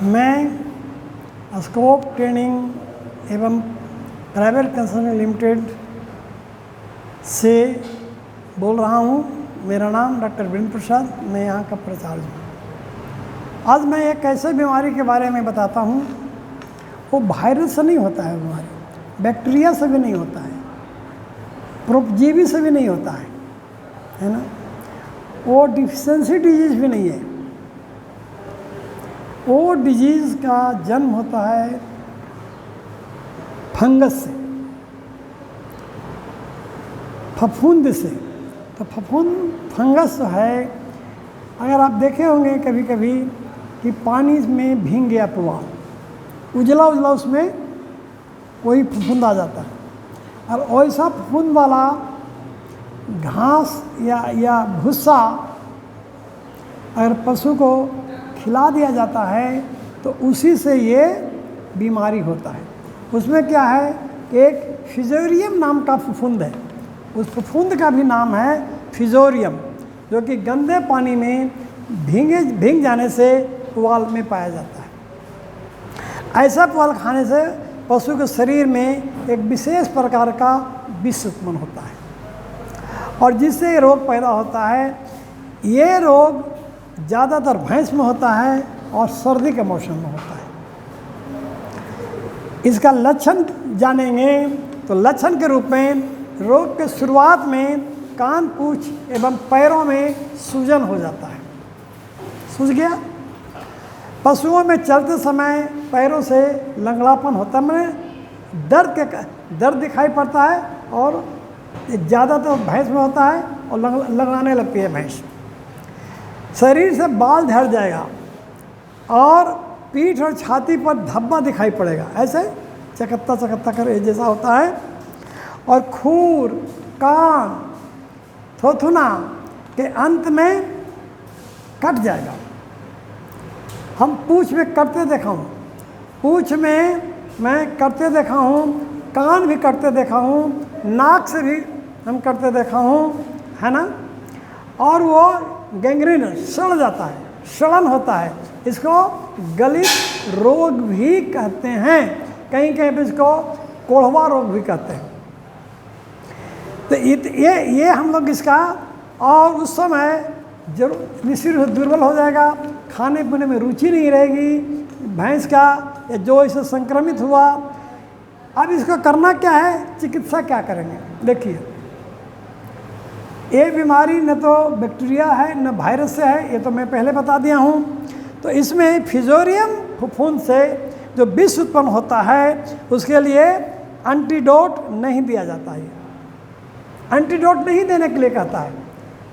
मैं scope training एवं private consulting limited से बोल रहा हूँ। मेरा नाम डॉक्टर वीरेंद्र प्रसाद, मैं यहाँ का प्राचार्य हूँ। आज मैं एक ऐसे बीमारी के बारे में बताता हूँ, वो वायरस से नहीं होता है बीमारी, बैक्टीरिया से भी नहीं होता है, परोपजीवी से भी नहीं होता है ना। वो डिफिशेंसी डिजीज़ भी नहीं है। वो डिजीज़ का जन्म होता है फंगस से, फफूंद से। तो फंगस जो है, अगर आप देखे होंगे कभी कभी कि पानी में भीग गया पुआल, उजला उजला उसमें वही फफूंद आ जाता है। और वैसा फफूंद वाला घास या भूसा अगर पशु को खिला दिया जाता है तो उसी से ये बीमारी होता है। उसमें क्या है कि एक फिजोरियम नाम का फफूंद है, उस फफूंद का भी नाम है फिजोरियम, जो कि गंदे पानी में भीग जाने से पुआल में पाया जाता है। ऐसा पुआल खाने से पशु के शरीर में एक विशेष प्रकार का विष उत्पन्न होता है और जिससे ये रोग पैदा होता है। ये रोग ज़्यादातर भैंस में होता है और सर्दी के मौसम में होता है। इसका लक्षण जानेंगे तो लक्षण के रूप में रोग के शुरुआत में कान, पूंछ एवं पैरों में सूजन हो जाता है। सूज गया। पशुओं में चलते समय पैरों से लंगड़ापन होता है, मैंने दर्द दिखाई पड़ता है और ज़्यादातर भैंस में होता है और लंगड़ाने लगती है भैंस। शरीर से बाल झड़ जाएगा और पीठ और छाती पर धब्बा दिखाई पड़ेगा, ऐसे चकत्ता कर जैसा होता है। और खूर, कान, थोथुना के अंत में कट जाएगा। हम पूंछ में कटते देखा हूँ, पूंछ में मैं कटते देखा हूँ, कान भी कटते देखा हूँ, नाक से भी हम कटते देखा हूँ, है ना। और वो गैंग्रीन सड़ जाता है, सड़न होता है। इसको गलित रोग भी कहते हैं, कहीं कहीं पे इसको कोढ़वा रोग भी कहते हैं। तो ये हम लोग इसका, और उस समय जरूर निश्चित रूप से दुर्बल हो जाएगा, खाने पीने में रुचि नहीं रहेगी भैंस का, या जो इसे संक्रमित हुआ। अब इसको करना क्या है, चिकित्सा क्या करेंगे। देखिए, ये बीमारी न तो बैक्टीरिया है न वायरस से है, ये तो मैं पहले बता दिया हूँ। तो इसमें फिजोरियम फफूंद से जो विष उत्पन्न होता है उसके लिए एंटीडोट नहीं दिया जाता है। एंटीडोट नहीं देने के लिए कहता है,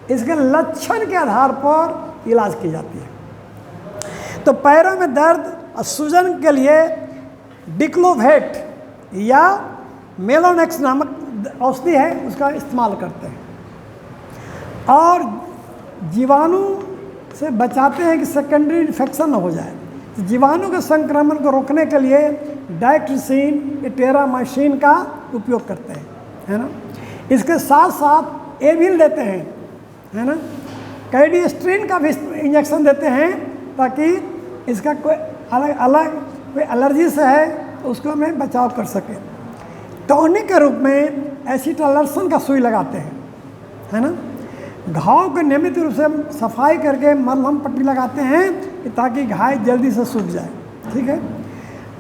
इसके लक्षण के आधार पर इलाज की जाती है। तो पैरों में दर्द और सूजन के लिए डिक्लोवेट या मेलोनेक्स नामक औषधि है, उसका इस्तेमाल करते हैं। और जीवाणु से बचाते हैं कि सेकेंडरी इन्फेक्शन न हो जाए। तो जीवाणु के संक्रमण को रोकने के लिए डाइक्ट्रिसिन या टेरामाइसिन का उपयोग करते हैं, है ना। इसके साथ साथ एविल देते हैं, है ना। कैडिस्ट्रिन का भी इंजेक्शन देते हैं ताकि इसका कोई अलग कोई एलर्जी से है तो उसको में बचाव कर सके। टॉनिक के रूप में एसिटालर्सन का सुई लगाते हैं, है ना। घाव को नियमित रूप से सफाई करके मलहम पट्टी लगाते हैं ताकि घाव जल्दी से सूख जाए, ठीक है।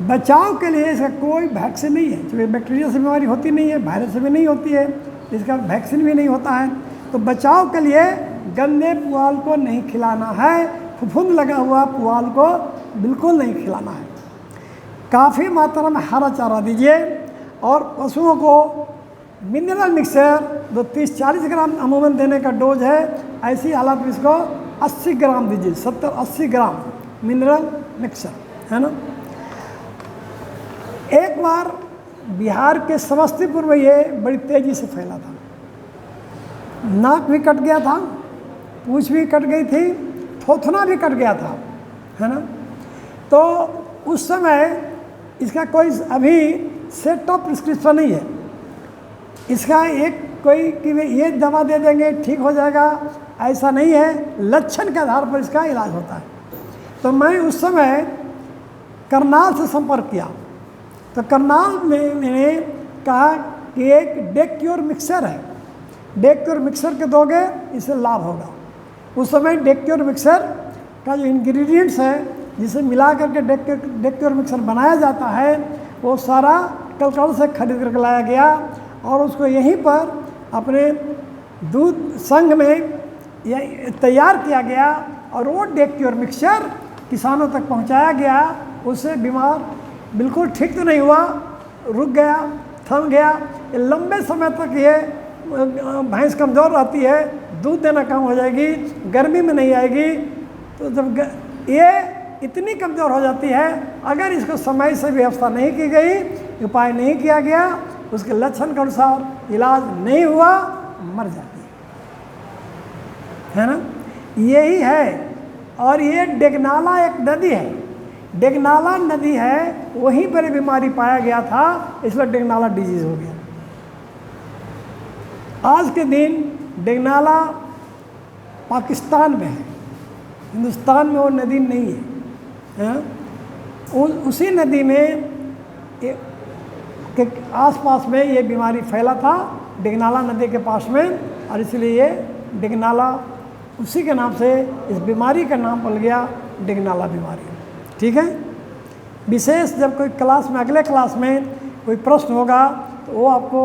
बचाव के लिए इसका कोई वैक्सीन नहीं है, क्योंकि बैक्टीरिया से बीमारी होती नहीं है, वायरस से भी नहीं होती है, इसका वैक्सीन भी नहीं होता है। तो बचाव के लिए गंदे पुआल को नहीं खिलाना है, फफूंद लगा हुआ पुआल को बिल्कुल नहीं खिलाना है। काफ़ी मात्रा में हरा चारा दीजिए और पशुओं को मिनरल मिक्सचर 30-40 ग्राम अमूमन देने का डोज है। ऐसी हालत में इसको 80 ग्राम दीजिए, 70-80 ग्राम मिनरल मिक्सचर, है ना। एक बार बिहार के समस्तीपुर में ये बड़ी तेज़ी से फैला था। नाक भी कट गया था, पूंछ भी कट गई थी, थोथना भी कट गया था, है ना। तो उस समय इसका कोई अभी सेट ऑफ प्रिस्क्रिप्शन नहीं है। इसका एक कोई कि ये दवा दे देंगे ठीक हो जाएगा, ऐसा नहीं है। लक्षण के आधार पर इसका इलाज होता है। तो मैं उस समय करनाल से संपर्क किया। तो करनाल में मैंने कहा कि एक डेक्योर मिक्सर है, डेक्योर मिक्सर के दोगे इससे लाभ होगा। उस समय डेक्योर मिक्सर का जो इंग्रेडिएंट्स है जिसे मिला करके डेक्योर मिक्सर बनाया जाता है वो सारा कलकत्ता से खरीद करके लाया गया और उसको यहीं पर अपने दूध संघ में तैयार किया गया और वो डेक्योर मिक्सचर किसानों तक पहुंचाया गया। उससे बीमार बिल्कुल ठीक तो नहीं हुआ, रुक गया, थम गया। ये लंबे समय तक ये भैंस कमज़ोर रहती है, दूध देना कम हो जाएगी, गर्मी में नहीं आएगी। तो जब ये इतनी कमज़ोर हो जाती है, अगर इसको समय से व्यवस्था नहीं की गई, उपाय नहीं किया गया, उसके लक्षण के अनुसार इलाज नहीं हुआ, मर जाती है ना। यही है। और ये डेगनाला एक नदी है, डेगनाला नदी है, वहीं पर बीमारी पाया गया था, इसलिए डेगनाला डिजीज़ हो गया। आज के दिन डेगनाला पाकिस्तान में है, हिंदुस्तान में वो नदी नहीं है। उसी नदी में के आसपास में ये बीमारी फैला था, डेगनाला नदी के पास में, और इसलिए ये डेगनाला उसी के नाम से इस बीमारी का नाम पड़ गया डेगनाला बीमारी। ठीक है। विशेष जब कोई क्लास में, अगले क्लास में कोई प्रश्न होगा तो वो आपको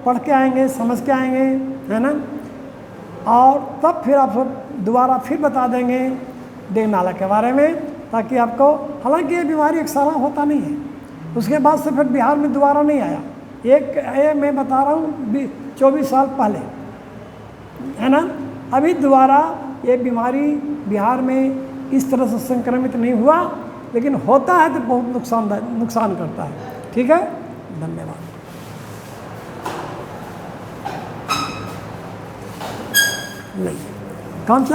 पढ़ के आएंगे, समझ के आएंगे, है ना। और तब फिर आप दोबारा फिर बता देंगे डेगनाला के बारे में, ताकि आपको, हालांकि ये बीमारी एक साल होता नहीं है, उसके बाद से फिर बिहार में दोबारा नहीं आया। ये मैं बता रहा हूँ 24 साल पहले, है ना। अभी दोबारा ये बीमारी बिहार में इस तरह से संक्रमित नहीं हुआ, लेकिन होता है तो बहुत नुकसान करता है। ठीक है, धन्यवाद। नहीं काम चल